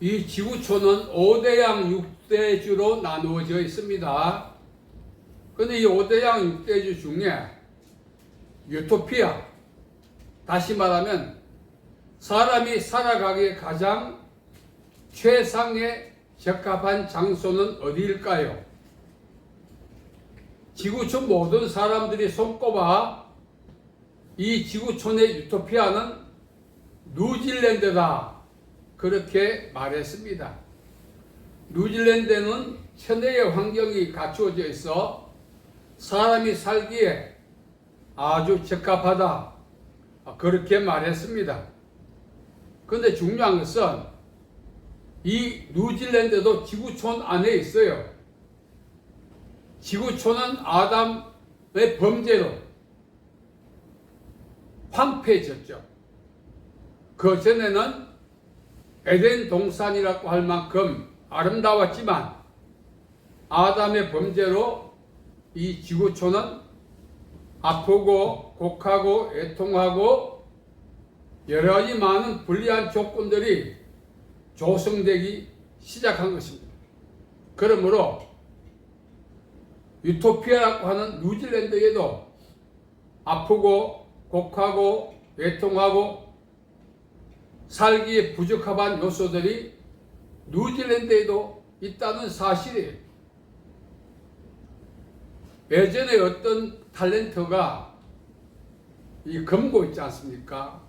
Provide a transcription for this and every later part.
이 지구촌은 5대양 6대주로 나누어져 있습니다. 그런데 이 5대양 6대주 중에 유토피아, 다시 말하면 사람이 살아가기에 가장 최상에 적합한 장소는 어디일까요? 지구촌 모든 사람들이 손꼽아 이 지구촌의 유토피아는 뉴질랜드다, 그렇게 말했습니다. 뉴질랜드는 천혜의 환경이 갖추어져 있어 사람이 살기에 아주 적합하다, 그렇게 말했습니다. 그런데 중요한 것은 이 뉴질랜드도 지구촌 안에 있어요. 지구촌은 아담의 범죄로 황폐해졌죠. 그 전에는 에덴 동산이라고 할 만큼 아름다웠지만 아담의 범죄로 이 지구촌은 아프고 곡하고 애통하고 여러 가지 많은 불리한 조건들이 조성되기 시작한 것입니다. 그러므로 유토피아라고 하는 뉴질랜드에도 아프고 곡하고 애통하고 살기에 부적합한 요소들이 뉴질랜드에도 있다는 사실이에요. 예전에 어떤 탤런트가 이 금고 있지 않습니까?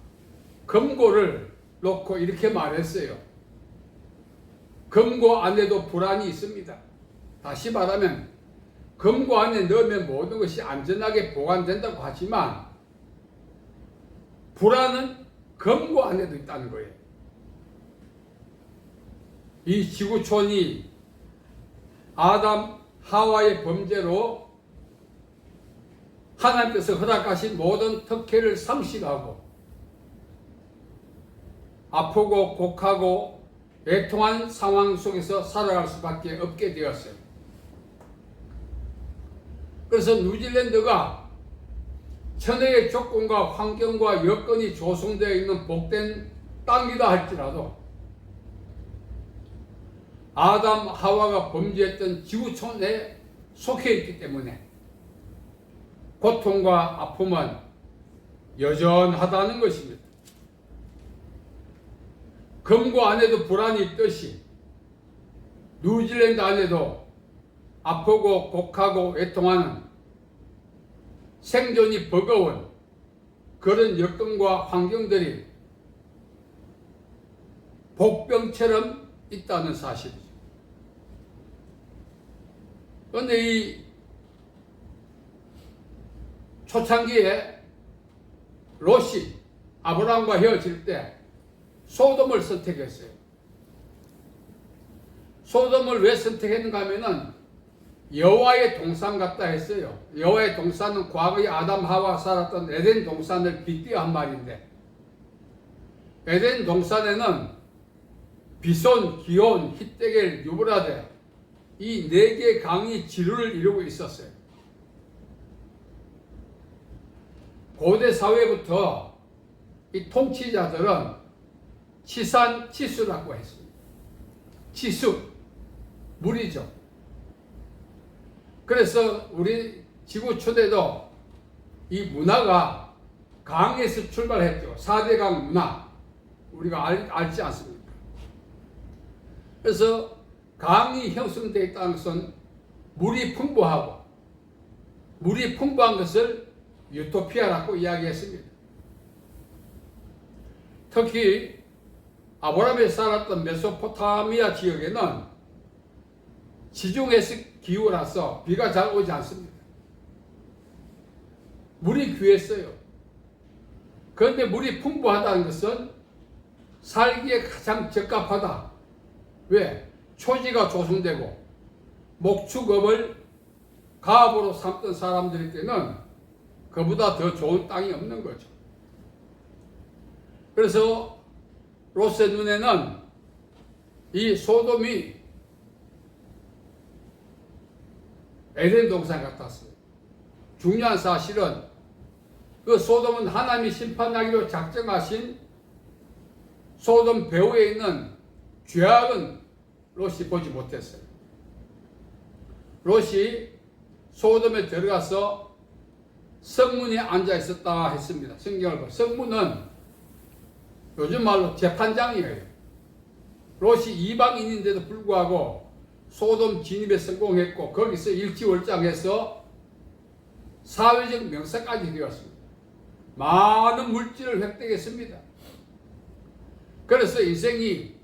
금고를 놓고 이렇게 말했어요. 금고 안에도 불안이 있습니다. 다시 말하면 금고 안에 넣으면 모든 것이 안전하게 보관된다고 하지만 불안은 금고 안에도 있다는 거예요. 이 지구촌이 아담 하와의 범죄로 하나님께서 허락하신 모든 특혜를 상실하고 아프고 곡하고 애통한 상황 속에서 살아갈 수밖에 없게 되었어요. 그래서 뉴질랜드가 천혜의 조건과 환경과 여건이 조성되어 있는 복된 땅이다 할지라도 아담 하와가 범죄했던 지구촌에 속해 있기 때문에 고통과 아픔은 여전하다는 것입니다. 금고 안에도 불안이 있듯이 뉴질랜드 안에도 아프고 곡하고 애통하는 생존이 버거운 그런 여건과 환경들이 복병처럼 있다는 사실이죠. 그런데 이 초창기에 롯이 아브라함과 헤어질 때 소돔을 선택했어요. 소돔을 왜 선택했는가 하면은 여호와의 동산 같다 했어요. 여호와의 동산은 과거에 아담 하와 살았던 에덴 동산을 빗대어 한 말인데, 에덴 동산에는 비손, 기온, 히데겔, 유브라데 이 네 개의 강이 지류를 이루고 있었어요. 고대 사회부터 이 통치자들은 치산 치수라고 했습니다. 치수, 물이죠. 그래서 우리 지구촌에도 이 문화가 강에서 출발했죠. 4대강 문화, 우리가 알지 않습니까? 그래서 강이 형성되어 있다는 것은 물이 풍부하고, 물이 풍부한 것을 유토피아라고 이야기했습니다. 특히 아브라함이 살았던 메소포타미아 지역에는 지중해식 기후라서 비가 잘 오지 않습니다. 물이 귀했어요. 그런데 물이 풍부하다는 것은 살기에 가장 적합하다. 왜? 초지가 조성되고 목축업을 가업으로 삼던 사람들에게는 그보다 더 좋은 땅이 없는 거죠. 그래서 롯의 눈에는 이 소돔이 에덴 동산 같았어요. 중요한 사실은 그 소돔은 하나님이 심판하기로 작정하신 소돔 배후에 있는 죄악은 롯이 보지 못했어요. 롯이 소돔에 들어가서 성문에 앉아 있었다 했습니다. 성경을 보면 성문은 요즘 말로 재판장이에요. 롯이 이방인인데도 불구하고 소돔 진입에 성공했고 거기서 일취월장해서 사회적 명사까지 되었습니다. 많은 물질을 획득했습니다. 그래서 인생이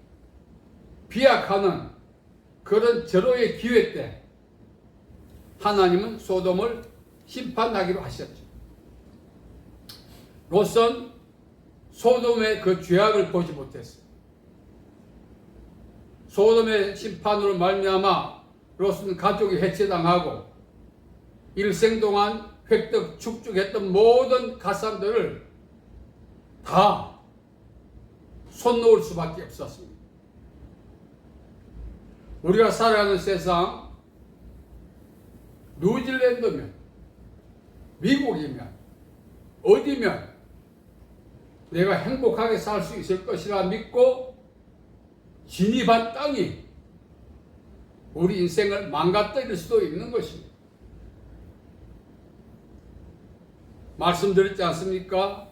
비약하는 그런 절호의 기회 때 하나님은 소돔을 심판하기로 하셨죠. 롯은 소돔의 그 죄악을 보지 못했어요. 소돔의 심판으로 말미암아 롯은 가족이 해체당하고 일생 동안 획득 축적했던 모든 가산들을 다 손 놓을 수밖에 없었습니다. 우리가 살아가는 세상, 뉴질랜드면, 미국이면, 어디면 내가 행복하게 살 수 있을 것이라 믿고 진입한 땅이 우리 인생을 망가뜨릴 수도 있는 것입니다. 말씀드렸지 않습니까?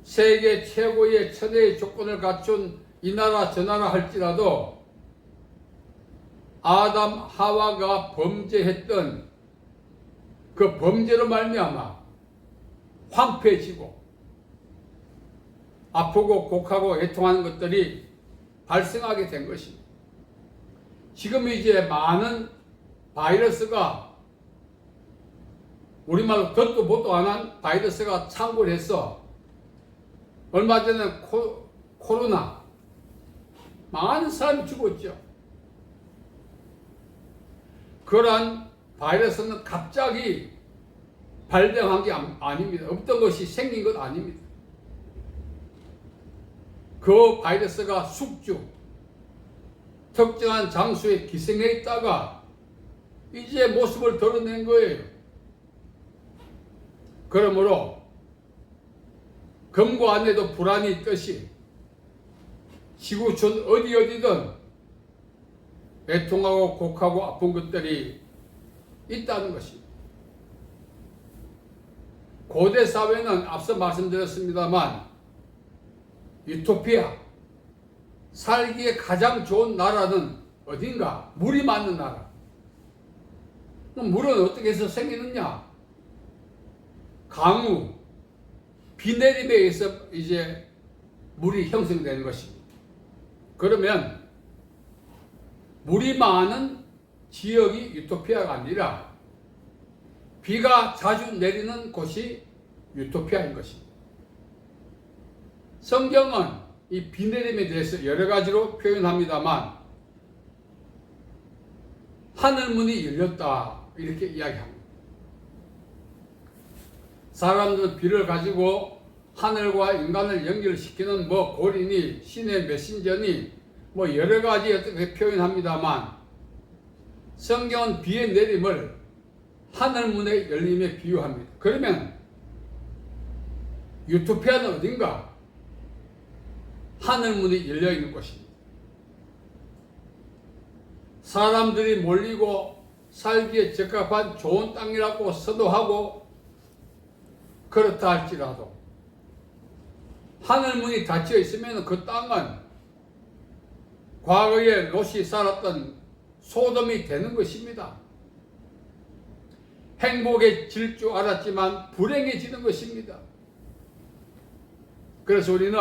세계 최고의 천혜의 조건을 갖춘 이 나라 저 나라 할지라도 아담 하와가 범죄했던 그 범죄로 말미암아 황폐해지고 아프고 곡하고 애통하는 것들이 발생하게 된 것입니다. 지금 이제 많은 바이러스가 우리말로 듣도 보도 안 한 바이러스가 창궐 해서 얼마 전에 코로나 많은 사람이 죽었죠. 그러한 바이러스는 갑자기 발병한 게 아닙니다. 없던 것이 생긴 것 아닙니다. 그 바이러스가 숙주, 특정한 장소에 기생해 있다가 이제 모습을 드러낸 거예요. 그러므로 금고 안에도 불안이 있듯이 지구촌 어디든 애통하고 곡하고 아픈 것들이 있다는 것입니다. 고대 사회는 앞서 말씀드렸습니다만 유토피아, 살기에 가장 좋은 나라는 어딘가? 물이 많은 나라. 그럼 물은 어떻게 해서 생기느냐? 강우, 비 내림에 의해서 이제 물이 형성되는 것입니다. 그러면 물이 많은 지역이 유토피아가 아니라 비가 자주 내리는 곳이 유토피아인 것입니다. 성경은 이 비 내림에 대해서 여러 가지로 표현합니다만 하늘문이 열렸다 이렇게 이야기합니다. 사람들은 비를 가지고 하늘과 인간을 연결시키는 고리니 신의 메신저니 여러 가지 어떻게 표현합니다만 성경은 비의 내림을 하늘문의 열림에 비유합니다. 그러면 유토피아는 어딘가? 하늘문이 열려있는 곳입니다. 사람들이 몰리고 살기에 적합한 좋은 땅이라고 선호하고 그렇다 할지라도 하늘문이 닫혀 있으면 그 땅은 과거에 롯이 살았던 소돔이 되는 것입니다. 행복해질 줄 알았지만 불행해지는 것입니다. 그래서 우리는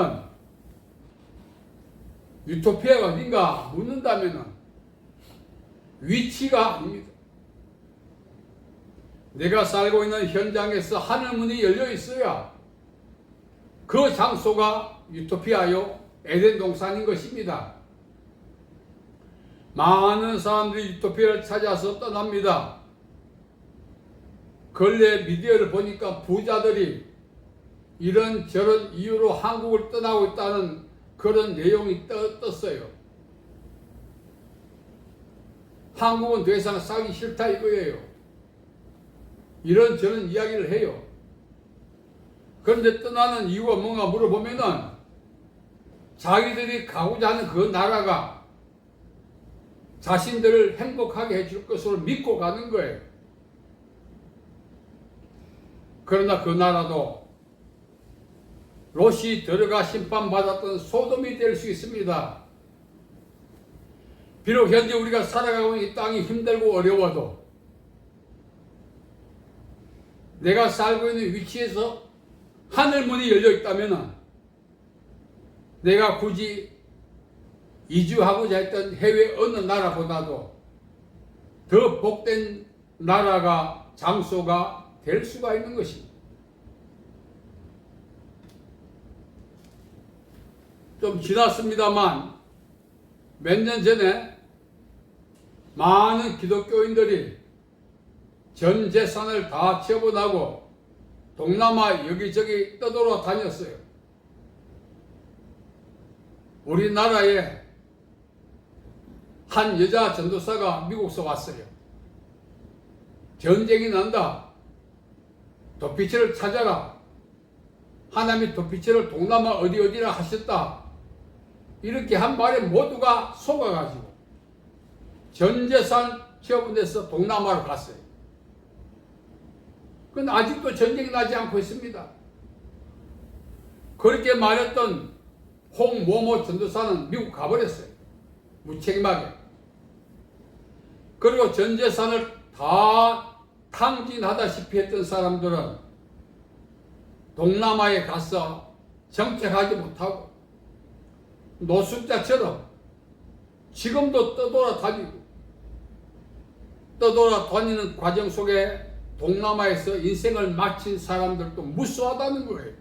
유토피아가 어딘가 묻는다면 위치가 아닙니다. 내가 살고 있는 현장에서 하늘문이 열려 있어야 그 장소가 유토피아요 에덴 동산인 것입니다. 많은 사람들이 유토피아를 찾아서 떠납니다. 근래 미디어를 보니까 부자들이 이런저런 이유로 한국을 떠나고 있다는 그런 내용이 떴어요. 한국은 더 이상 살기 싫다 이거예요. 이런저런 이야기를 해요. 그런데 떠나는 이유가 뭔가 물어보면은 자기들이 가고자 하는 그 나라가 자신들을 행복하게 해줄 것으로 믿고 가는 거예요. 그러나 그 나라도 롯이 들어가 심판받았던 소돔이 될 수 있습니다. 비록 현재 우리가 살아가고 있는 이 땅이 힘들고 어려워도 내가 살고 있는 위치에서 하늘문이 열려 있다면 내가 굳이 이주하고자 했던 해외 어느 나라보다도 더 복된 나라가 장소가 될 수가 있는 것입니다. 좀 지났습니다만 몇 년 전에 많은 기독교인들이 전 재산을 다 처분하고 동남아 여기저기 떠돌아 다녔어요. 우리나라에 한 여자 전도사가 미국에서 왔어요. 전쟁이 난다. 도피처를 찾아라. 하나님이 도피처를 동남아 어디라 하셨다. 이렇게 한 말에 모두가 속아가지고 전 재산 처분해서 동남아로 갔어요. 그런데 아직도 전쟁이 나지 않고 있습니다. 그렇게 말했던 홍모모 전도사는 미국 가버렸어요. 무책임하게. 그리고 전 재산을 다 탕진하다시피 했던 사람들은 동남아에 가서 정착하지 못하고 노숙자처럼 지금도 떠돌아다니는 과정 속에 동남아에서 인생을 마친 사람들도 무수하다는 거예요.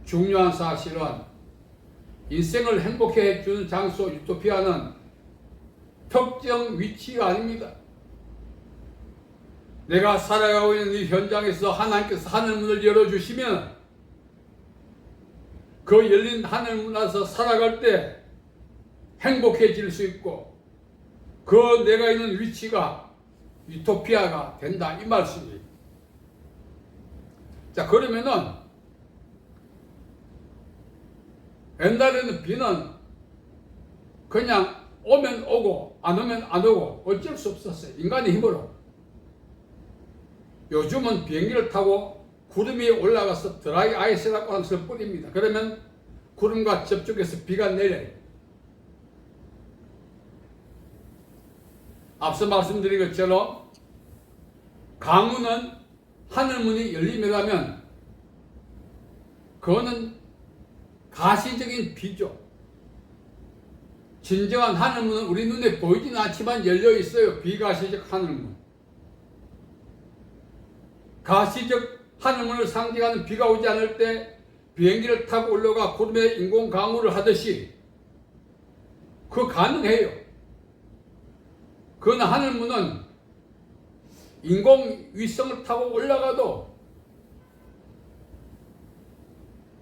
중요한 사실은 인생을 행복해 해주는 장소 유토피아는 특정 위치가 아닙니다. 내가 살아가고 있는 이 현장에서 하나님께서 하늘문을 열어주시면 그 열린 하늘문 안에서 살아갈 때 행복해질 수 있고 그 내가 있는 위치가 유토피아가 된다 이 말씀이에요. 자, 그러면은 옛날에는 비는 그냥 오면 오고 안 오면 안 오고 어쩔 수 없었어요. 인간의 힘으로. 요즘은 비행기를 타고 구름 위에 올라가서 드라이 아이스라고 하는 것을 뿌립니다. 그러면 구름과 접촉해서 비가 내려요. 앞서 말씀드린 것처럼 강우는 하늘문이 열리면 그거는 가시적인 비죠. 진정한 하늘문은 우리 눈에 보이진 않지만 열려 있어요. 비가시적 하늘문. 가시적 하늘문을 상징하는 비가 오지 않을 때 비행기를 타고 올라가 구름에 인공 강우를 하듯이 그거 가능해요. 그러나 하늘문은 인공 위성을 타고 올라가도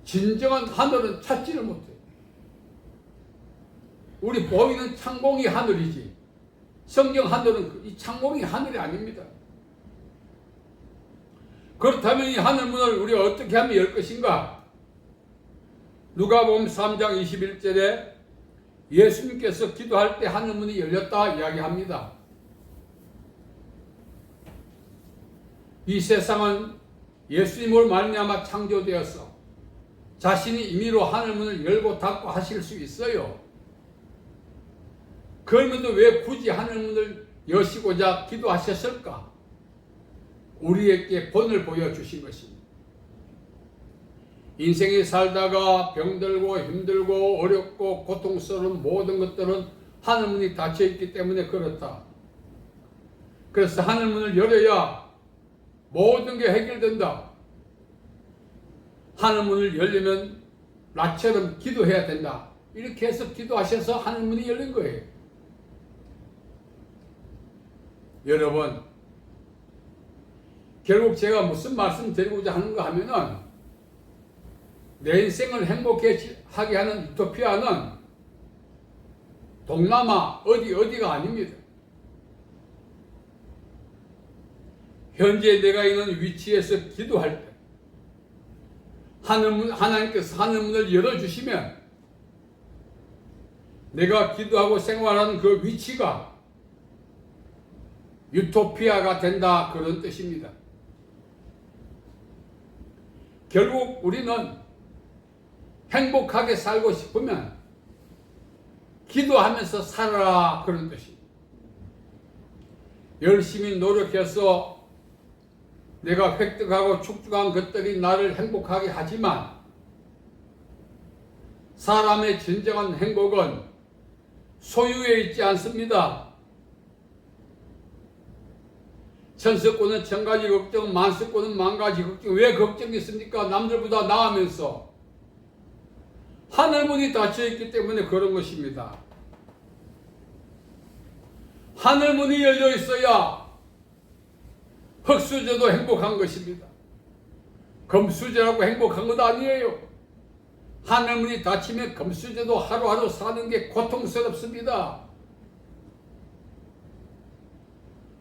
진정한 하늘은 찾지를 못해요. 우리 보이는 창공이 하늘이지 성경 하늘은 이 창공이 하늘이 아닙니다. 그렇다면 이 하늘문을 우리가 어떻게 하면 열 것인가? 누가복음 3장 21절에 예수님께서 기도할 때 하늘문이 열렸다 이야기합니다. 이 세상은 예수님으로 말미암아 창조되어서 자신이 임의로 하늘문을 열고 닫고 하실 수 있어요. 그러면도 왜 굳이 하늘문을 여시고자 기도하셨을까? 우리에게 본을 보여주신 것입니다. 인생이 살다가 병들고 힘들고 어렵고 고통스러운 모든 것들은 하늘문이 닫혀있기 때문에 그렇다. 그래서 하늘문을 열어야 모든 게 해결된다. 하늘문을 열리면 나처럼 기도해야 된다. 이렇게 해서 기도하셔서 하늘문이 열린 거예요. 여러분, 결국 제가 무슨 말씀 드리고자 하는가 하면은 내 인생을 행복하게 하는 유토피아는 동남아 어디가 아닙니다. 현재 내가 있는 위치에서 기도할 때 하나님께서 하늘문을 열어주시면 내가 기도하고 생활하는 그 위치가 유토피아가 된다, 그런 뜻입니다. 결국 우리는 행복하게 살고 싶으면 기도하면서 살아라, 그런 뜻입니다. 열심히 노력해서 내가 획득하고 축적한 것들이 나를 행복하게 하지만 사람의 진정한 행복은 소유에 있지 않습니다. 천석권은 천가지 걱정, 만석권은 만가지 걱정. 왜 걱정이 있습니까? 남들보다 나으면서 하늘문이 닫혀있기 때문에 그런 것입니다. 하늘문이 열려 있어야 흙수저도 행복한 것입니다. 금수저라고 행복한 것 아니에요. 하늘문이 닫히면 금수저도 하루하루 사는 게 고통스럽습니다.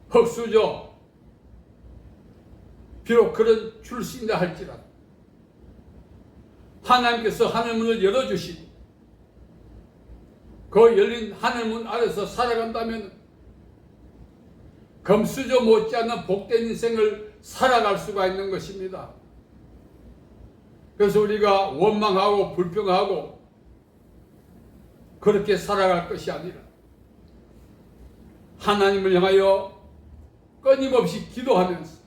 흙수저, 비록 그런 출신이라 할지라도 하나님께서 하늘문을 열어주시고 그 열린 하늘문 아래서 살아간다면 금수저 못지않은 복된 인생을 살아갈 수가 있는 것입니다. 그래서 우리가 원망하고 불평하고 그렇게 살아갈 것이 아니라 하나님을 향하여 끊임없이 기도하면서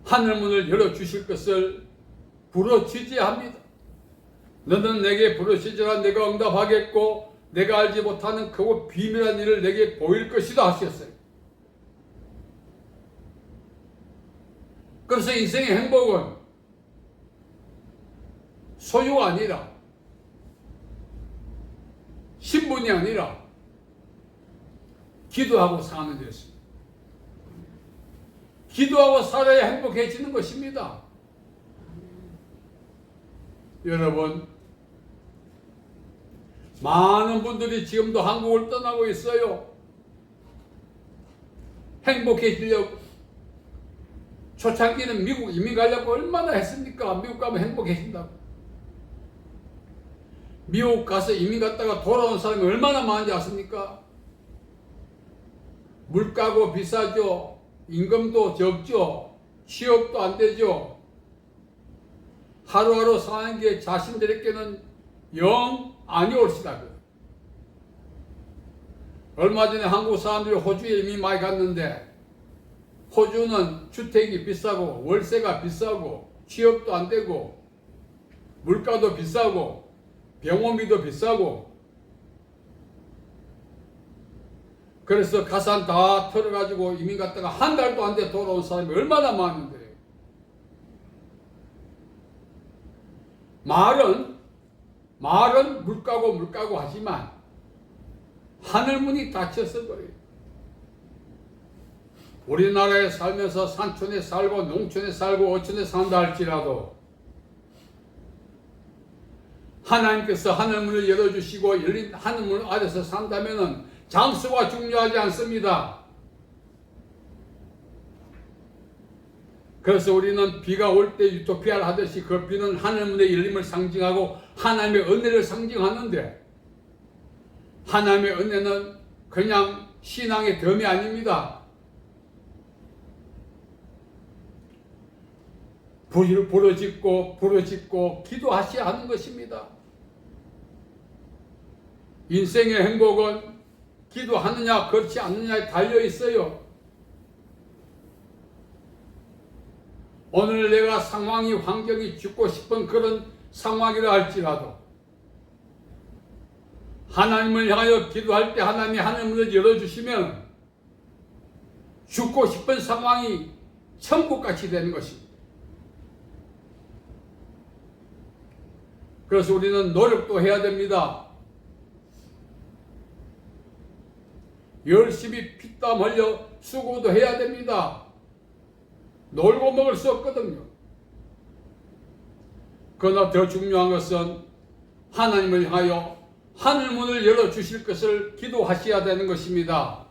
하늘문을 열어주실 것을 부르짖어야 합니다. 너는 내게 부르짖으라, 내가 응답하겠고 내가 알지 못하는 크고 비밀한 일을 내게 보일 것이다 하셨어요. 그래서 인생의 행복은 소유가 아니라 신분이 아니라 기도하고 사는 것입니다. 기도하고 살아야 행복해지는 것입니다. 여러분, 많은 분들이 지금도 한국을 떠나고 있어요. 행복해지려고. 초창기는 미국 이민 가려고 얼마나 했습니까? 미국 가면 행복해진다고. 미국 가서 이민 갔다가 돌아온 사람이 얼마나 많은지 아십니까? 물가고 비싸죠. 임금도 적죠. 취업도 안 되죠. 하루하루 사는 게 자신들에게는 영 아니올시다. 얼마 전에 한국 사람들이 호주에 이미 많이 갔는데 호주는 주택이 비싸고 월세가 비싸고 취업도 안 되고 물가도 비싸고 병원비도 비싸고 그래서 가산 다 털어가지고 이민 갔다가 한 달도 안 돼 돌아온 사람이 얼마나 많은데. 말은 물가고 하지만 하늘문이 닫혀서 그래요. 우리나라에 살면서 산촌에 살고 농촌에 살고 어촌에 산다 할지라도 하나님께서 하늘문을 열어주시고 열린 하늘문 아래서 산다면 장소가 중요하지 않습니다. 그래서 우리는 비가 올 때 유토피아를 하듯이 그 비는 하늘문의 열림을 상징하고 하나님의 은혜를 상징하는데 하나님의 은혜는 그냥 신앙의 덤이 아닙니다. 부르짖고 기도하셔야 하는 것입니다. 인생의 행복은 기도하느냐 그렇지 않느냐에 달려 있어요. 오늘 내가 상황이 환경이 죽고 싶은 그런 상황이라 할지라도 하나님을 향하여 기도할 때 하나님이 하늘문을 열어주시면 죽고 싶은 상황이 천국같이 되는 것입니다. 그래서 우리는 노력도 해야 됩니다. 열심히 피땀 흘려 수고도 해야 됩니다. 놀고 먹을 수 없거든요. 그러나 더 중요한 것은 하나님을 향하여 하늘문을 열어주실 것을 기도하셔야 되는 것입니다.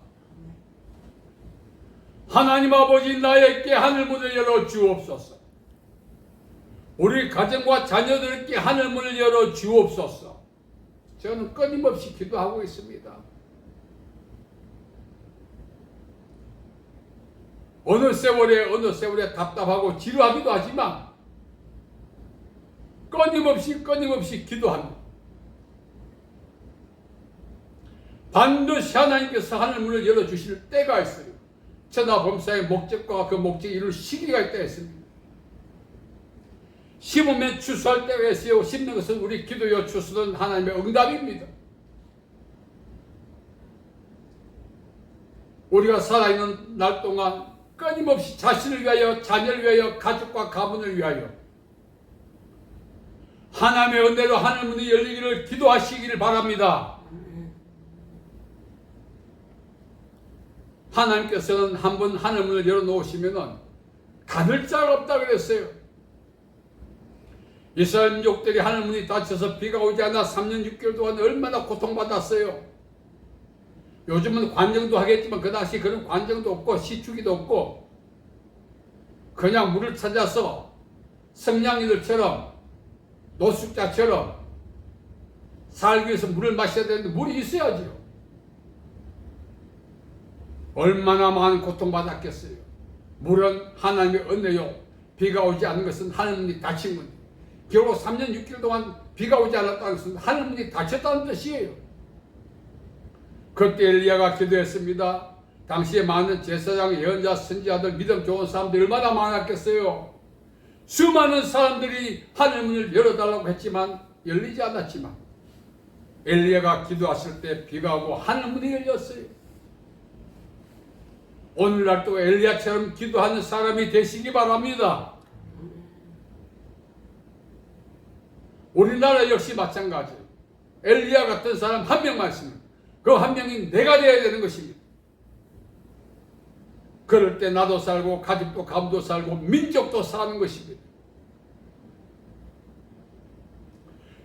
하나님 아버지, 나에게 하늘문을 열어주옵소서. 우리 가정과 자녀들께 하늘 문을 열어 주옵소서. 저는 끊임없이 기도하고 있습니다. 어느 세월에 답답하고 지루하기도 하지만 끊임없이 기도합니다. 반드시 하나님께서 하늘 문을 열어주실 때가 있어요. 천하범사의 목적과 그 목적이 이룰 시기가 있다 했습니다. 심으면 추수할 때가 있어요. 심는 것은 우리 기도요, 추수는 하나님의 응답입니다. 우리가 살아있는 날 동안 끊임없이 자신을 위하여, 자녀를 위하여, 가족과 가문을 위하여 하나님의 은혜로 하늘 문이 열리기를 기도하시기를 바랍니다. 하나님께서는 한번 하늘 문을 열어놓으시면 닫을 자가 없다 그랬어요. 이스라엘 민족들이 하늘 문이 닫혀서 비가 오지 않아 3년 6개월 동안 얼마나 고통받았어요. 요즘은 관정도 하겠지만 그 당시 그런 관정도 없고 시축이도 없고 그냥 물을 찾아서 성냥이들처럼 노숙자처럼 살기 위해서 물을 마셔야 되는데 물이 있어야죠. 얼마나 많은 고통받았겠어요. 물은 하나님의 은혜요. 비가 오지 않는 것은 하늘문이 닫힌 겁니다. 결국 3년 6개월 동안 비가 오지 않았다는 것은 하늘문이 닫혔다는 뜻이에요. 그때 엘리야가 기도했습니다. 당시에 많은 제사장, 예언자, 선지자들, 믿음 좋은 사람들이 얼마나 많았겠어요. 수많은 사람들이 하늘문을 열어달라고 했지만 열리지 않았지만 엘리야가 기도했을 때 비가 오고 하늘문이 열렸어요. 오늘날 또 엘리야처럼 기도하는 사람이 되시기 바랍니다. 우리나라 역시 마찬가지예요. 엘리야 같은 사람 한 명만 있으면 그 한 명이 내가 되어야 되는 것입니다. 그럴 때 나도 살고 가족도 가문도 살고 민족도 사는 것입니다.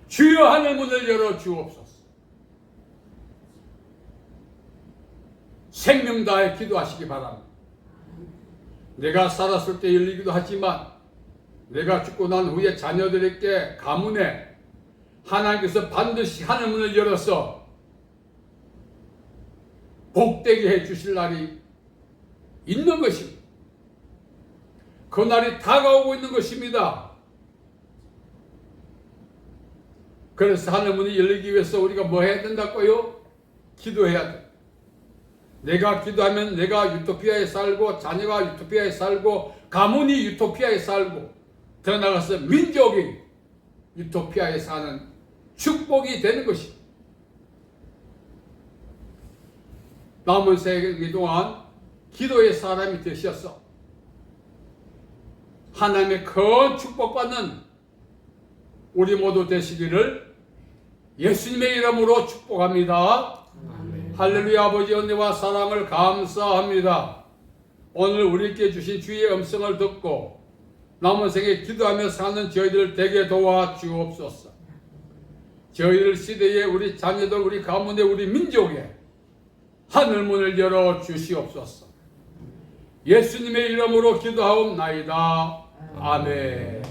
주여 하늘 문을 열어 주옵소서. 생명 다해 기도하시기 바랍니다. 내가 살았을 때 열리기도 하지만 내가 죽고 난 후에 자녀들에게 가문에 하나님께서 반드시 하늘 문을 열어서 복되게 해 주실 날이 있는 것입니다. 그 날이 다가오고 있는 것입니다. 그래서 하늘 문이 열리기 위해서 우리가 뭐 해야 된다고요? 기도해야 돼. 내가 기도하면 내가 유토피아에 살고 자녀가 유토피아에 살고 가문이 유토피아에 살고 더 나아가서 민족이 유토피아에 사는 축복이 되는 것입니다. 남은 세기 동안 기도의 사람이 되셔서 하나님의 큰 축복받는 우리 모두 되시기를 예수님의 이름으로 축복합니다. 아멘. 할렐루야. 아버지 은혜와 사랑을 감사합니다. 오늘 우리께 주신 주의 음성을 듣고 남은 생에 기도하며 사는 저희들 되게 도와 주옵소서. 저희들 시대에 우리 자녀들, 우리 가문에, 우리 민족에 하늘문을 열어 주시옵소서. 예수님의 이름으로 기도하옵나이다. 아멘.